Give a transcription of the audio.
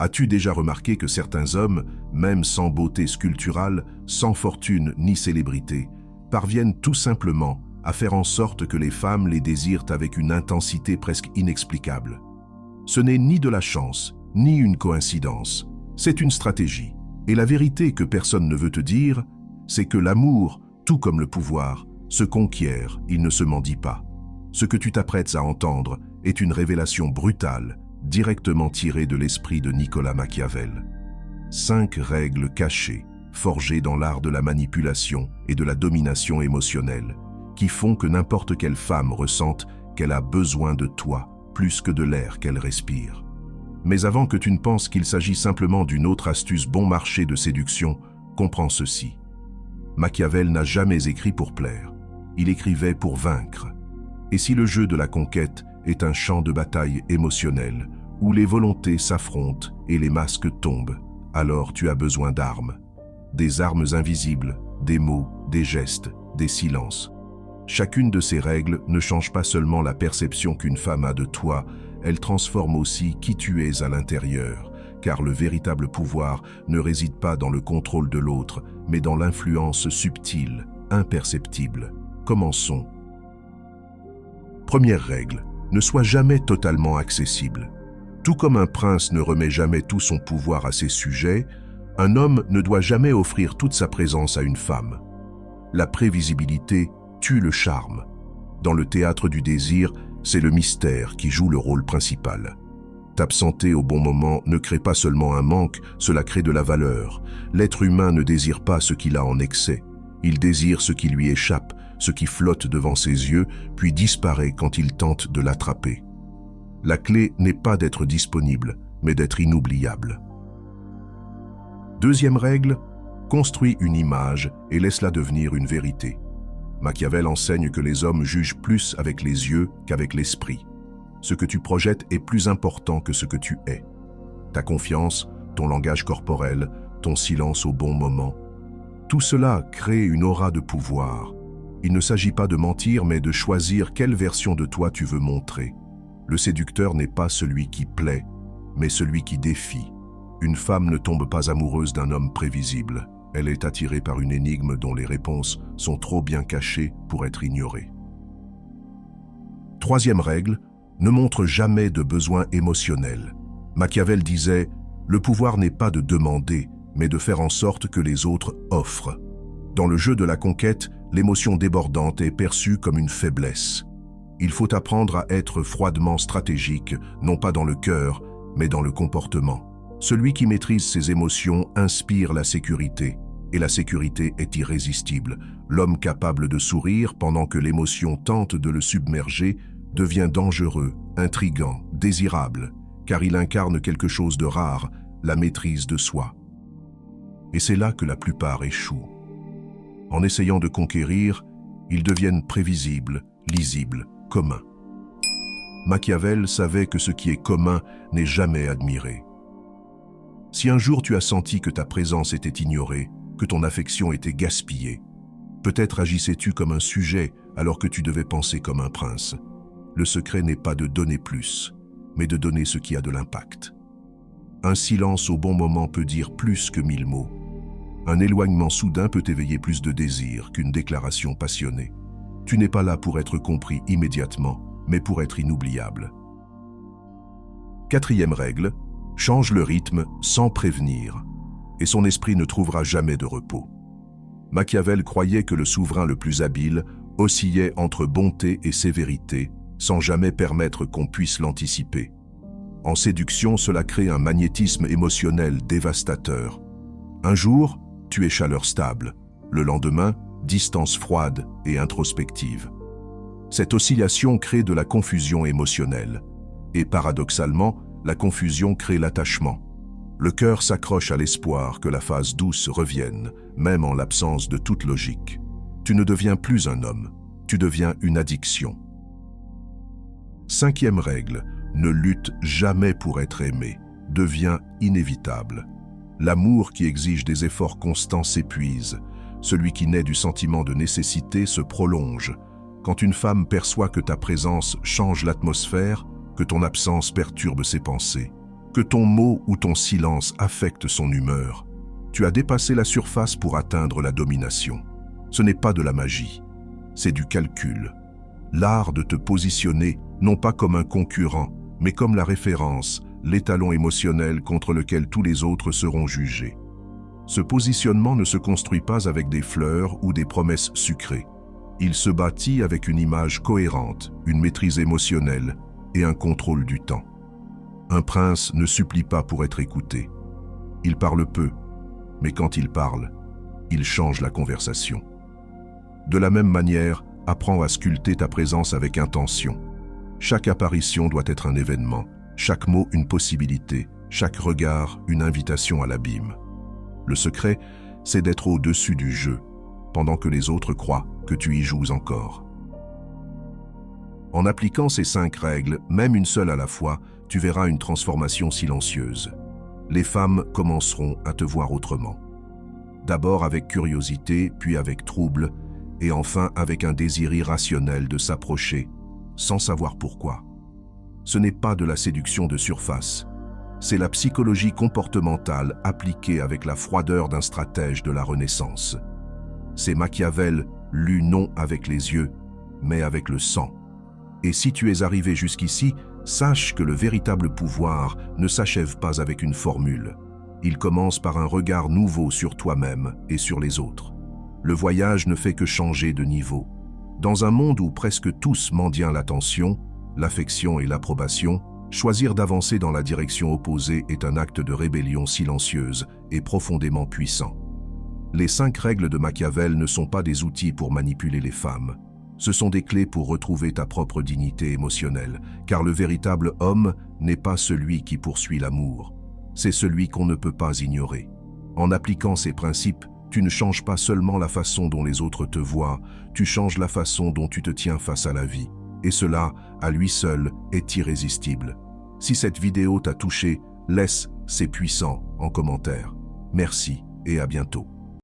As-tu déjà remarqué que certains hommes, même sans beauté sculpturale, sans fortune ni célébrité, parviennent tout simplement à faire en sorte que les femmes les désirent avec une intensité presque inexplicable? Ce n'est ni de la chance, ni une coïncidence, c'est une stratégie. Et la vérité que personne ne veut te dire, c'est que l'amour, tout comme le pouvoir, se conquiert, il ne se mendie pas. Ce que tu t'apprêtes à entendre est une révélation brutale, directement tirée de l'esprit de Nicolas Machiavel. 5 règles cachées, forgées dans l'art de la manipulation et de la domination émotionnelle, qui font que n'importe quelle femme ressente qu'elle a besoin de toi, plus que de l'air qu'elle respire. Mais avant que tu ne penses qu'il s'agit simplement d'une autre astuce bon marché de séduction, comprends ceci. Machiavel n'a jamais écrit pour plaire, il écrivait pour vaincre. Et si le jeu de la conquête est un champ de bataille émotionnel, où les volontés s'affrontent et les masques tombent, alors tu as besoin d'armes. Des armes invisibles, des mots, des gestes, des silences. Chacune de ces règles ne change pas seulement la perception qu'une femme a de toi, elle transforme aussi qui tu es à l'intérieur, car le véritable pouvoir ne réside pas dans le contrôle de l'autre, mais dans l'influence subtile, imperceptible. Commençons. Première règle, ne sois jamais totalement accessible. Tout comme un prince ne remet jamais tout son pouvoir à ses sujets, un homme ne doit jamais offrir toute sa présence à une femme. La prévisibilité tue le charme. Dans le théâtre du désir, c'est le mystère qui joue le rôle principal. T'absenter au bon moment ne crée pas seulement un manque, cela crée de la valeur. L'être humain ne désire pas ce qu'il a en excès. Il désire ce qui lui échappe, ce qui flotte devant ses yeux, puis disparaît quand il tente de l'attraper. La clé n'est pas d'être disponible, mais d'être inoubliable. Deuxième règle, construis une image et laisse-la devenir une vérité. Machiavel enseigne que les hommes jugent plus avec les yeux qu'avec l'esprit. Ce que tu projettes est plus important que ce que tu es. Ta confiance, ton langage corporel, ton silence au bon moment. Tout cela crée une aura de pouvoir. Il ne s'agit pas de mentir, mais de choisir quelle version de toi tu veux montrer. Le séducteur n'est pas celui qui plaît, mais celui qui défie. Une femme ne tombe pas amoureuse d'un homme prévisible. Elle est attirée par une énigme dont les réponses sont trop bien cachées pour être ignorées. Troisième règle, ne montre jamais de besoin émotionnel. Machiavel disait « Le pouvoir n'est pas de demander, mais de faire en sorte que les autres offrent ». Dans le jeu de la conquête, l'émotion débordante est perçue comme une faiblesse. Il faut apprendre à être froidement stratégique, non pas dans le cœur, mais dans le comportement. Celui qui maîtrise ses émotions inspire la sécurité, et la sécurité est irrésistible. L'homme capable de sourire pendant que l'émotion tente de le submerger devient dangereux, intrigant, désirable, car il incarne quelque chose de rare, la maîtrise de soi. Et c'est là que la plupart échouent. En essayant de conquérir, ils deviennent prévisibles, lisibles, communs. Machiavel savait que ce qui est commun n'est jamais admiré. Si un jour tu as senti que ta présence était ignorée, que ton affection était gaspillée, peut-être agissais-tu comme un sujet alors que tu devais penser comme un prince. Le secret n'est pas de donner plus, mais de donner ce qui a de l'impact. Un silence au bon moment peut dire plus que 1000 mots. Un éloignement soudain peut éveiller plus de désir qu'une déclaration passionnée. Tu n'es pas là pour être compris immédiatement, mais pour être inoubliable. Quatrième règle, change le rythme sans prévenir, et son esprit ne trouvera jamais de repos. Machiavel croyait que le souverain le plus habile oscillait entre bonté et sévérité, sans jamais permettre qu'on puisse l'anticiper. En séduction, cela crée un magnétisme émotionnel dévastateur. Un jour, tu es chaleur stable. Le lendemain, distance froide et introspective. Cette oscillation crée de la confusion émotionnelle. Et paradoxalement, la confusion crée l'attachement. Le cœur s'accroche à l'espoir que la phase douce revienne, même en l'absence de toute logique. Tu ne deviens plus un homme, tu deviens une addiction. Cinquième règle, ne lutte jamais pour être aimé, devient inévitable. L'amour qui exige des efforts constants s'épuise. Celui qui naît du sentiment de nécessité se prolonge. Quand une femme perçoit que ta présence change l'atmosphère, que ton absence perturbe ses pensées, que ton mot ou ton silence affecte son humeur. Tu as dépassé la surface pour atteindre la domination. Ce n'est pas de la magie, c'est du calcul. L'art de te positionner, non pas comme un concurrent, mais comme la référence, l'étalon émotionnel contre lequel tous les autres seront jugés. Ce positionnement ne se construit pas avec des fleurs ou des promesses sucrées. Il se bâtit avec une image cohérente, une maîtrise émotionnelle et un contrôle du temps. Un prince ne supplie pas pour être écouté. Il parle peu, mais quand il parle, il change la conversation. De la même manière, apprends à sculpter ta présence avec intention. Chaque apparition doit être un événement, chaque mot une possibilité, chaque regard une invitation à l'abîme. Le secret, c'est d'être au-dessus du jeu, pendant que les autres croient que tu y joues encore. En appliquant ces 5 règles, même une seule à la fois, tu verras une transformation silencieuse. Les femmes commenceront à te voir autrement. D'abord avec curiosité, puis avec trouble, et enfin avec un désir irrationnel de s'approcher, sans savoir pourquoi. Ce n'est pas de la séduction de surface, c'est la psychologie comportementale appliquée avec la froideur d'un stratège de la Renaissance. C'est Machiavel lu non avec les yeux, mais avec le sang. Et si tu es arrivé jusqu'ici, sache que le véritable pouvoir ne s'achève pas avec une formule. Il commence par un regard nouveau sur toi-même et sur les autres. Le voyage ne fait que changer de niveau. Dans un monde où presque tous mendient l'attention, l'affection et l'approbation, choisir d'avancer dans la direction opposée est un acte de rébellion silencieuse et profondément puissant. Les 5 règles de Machiavel ne sont pas des outils pour manipuler les femmes. Ce sont des clés pour retrouver ta propre dignité émotionnelle, car le véritable homme n'est pas celui qui poursuit l'amour. C'est celui qu'on ne peut pas ignorer. En appliquant ces principes, tu ne changes pas seulement la façon dont les autres te voient, tu changes la façon dont tu te tiens face à la vie. Et cela, à lui seul, est irrésistible. Si cette vidéo t'a touché, laisse « C'est puissant » en commentaire. Merci et à bientôt.